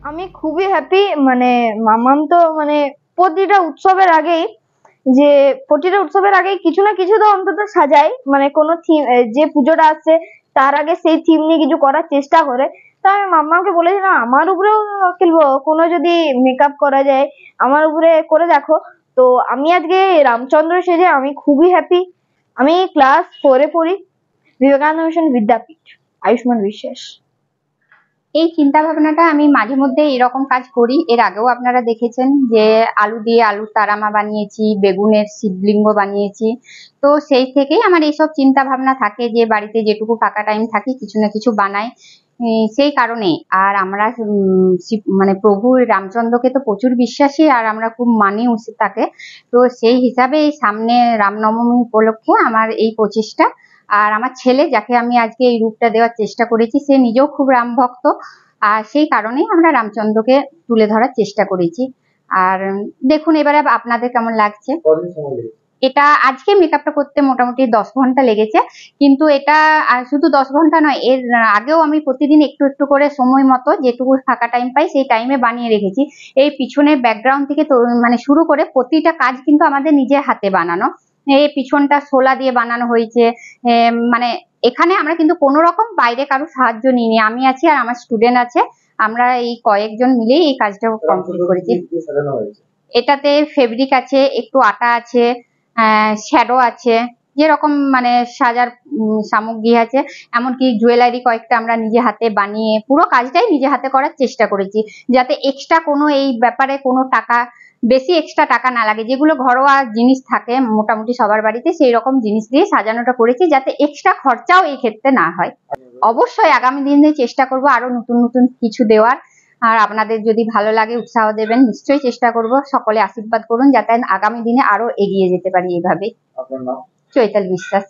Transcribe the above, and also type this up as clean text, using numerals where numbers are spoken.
আমি খুবই হ্যাপি। মানে মামাম তো মানে প্রতিটা উৎসবের আগেই কিছু না কিছু তো অন্তত সাজায়, মানে কোনো থিম, যে পুজোটা আসছে তার আগে সেই থিম নিয়ে কিছু করার চেষ্টা করে। তো আমি মাম্মাকে বলেছিলাম আমার উপরেও খেলবো, কোনো যদি মেকআপ করা যায় আমার উপরে করে দেখো। তো আমি আজকে রামচন্দ্র সেজে আমি খুবই হ্যাপি। আমি ক্লাস 4-এ পড়ি, বিবেকানন্দ মিশন বিদ্যাপীঠ, আয়ুষ্মান বিশ্বাস। এই চিন্তা ভাবনাটা আমি মাঝে মধ্যে এরকম কাজ করি। এর আগেও আপনারা দেখেছেন যে আলু দিয়ে আলুর তারামা বানিয়েছি, বেগুনের শিবলিঙ্গ বানিয়েছি। তো সেই থেকেই আমার এইসব চিন্তা ভাবনা থাকে যে বাড়িতে যেটুকু ফাঁকা টাইম থাকে কিছু না কিছু বানাই। সেই কারণে আর আমরা মানে প্রভু রামচন্দ্রকে তো প্রচুর বিশ্বাসী আর আমরা খুব মানি তাকে। তো সেই হিসাবে সামনে রামনবমী উপলক্ষে আমার এই প্রচেষ্টা। আর আমার ছেলে, যাকে আমি আজকে এই রূপটা দেওয়ার চেষ্টা করেছি, সে নিজেও খুব রাম ভক্ত। আর সেই কারণেই আমরা রামচন্দ্রকে তুলে ধরার চেষ্টা করেছি। আর দেখুন এবারে আপনাদের কেমন লাগছে। এটা আজকে মেকআপটা করতে মোটামুটি 10 ঘন্টা লেগেছে। কিন্তু এটা শুধু 10 ঘন্টা নয়, এর আগেও আমি প্রতিদিন একটু একটু করে সময় মতো যেটুকু ফাঁকা টাইম পাই সেই টাইমে বানিয়ে রেখেছি। এই পিছনের ব্যাকগ্রাউন্ড থেকে মানে শুরু করে প্রতিটা কাজ কিন্তু আমাদের নিজের হাতে বানানো। এই পিছনটা শোলা দিয়ে বানানো হয়েছে। মানে এখানে আমরা কিন্তু কোনো রকম বাইরে কারো সাহায্য নিইনি। আমি আছি আর আমার স্টুডেন্ট আছে, আমরা এই কয়েকজন মিলেই এই কাজটা কমপ্লিট করেছি। এটাতে ফেব্রিক আছে, একটু আটা আছে, শ্যাডো আছে, যেরকম মানে সাজার সামগ্রী আছে, এমনকি জুয়েলারি কয়েকটা আমরা নিজে হাতে বানিয়ে পুরো কাজটাই নিজে হাতে করার চেষ্টা করেছি, যাতে এক্সট্রা কোনো এই ব্যাপারে কোনো টাকা, বেশি এক্সট্রা টাকা না লাগে। যেগুলো ঘরোয়া জিনিস থাকে মোটামুটি সবার বাড়িতে, সেই রকম জিনিস দিয়ে সাজানোটা করেছি যাতে এক্সট্রা খরচাও এই ক্ষেত্রে না হয়। অবশ্যই আগামী দিনে চেষ্টা করব আরো নতুন নতুন কিছু দেওয়ার। আর আপনাদের যদি ভালো লাগে উৎসাহ দেবেন, নিশ্চয়ই চেষ্টা করব। সকলে আশীর্বাদ করুন যাতে আগামী দিনে আরো এগিয়ে যেতে পারি এইভাবে। চৈতালি বিশ্বাস।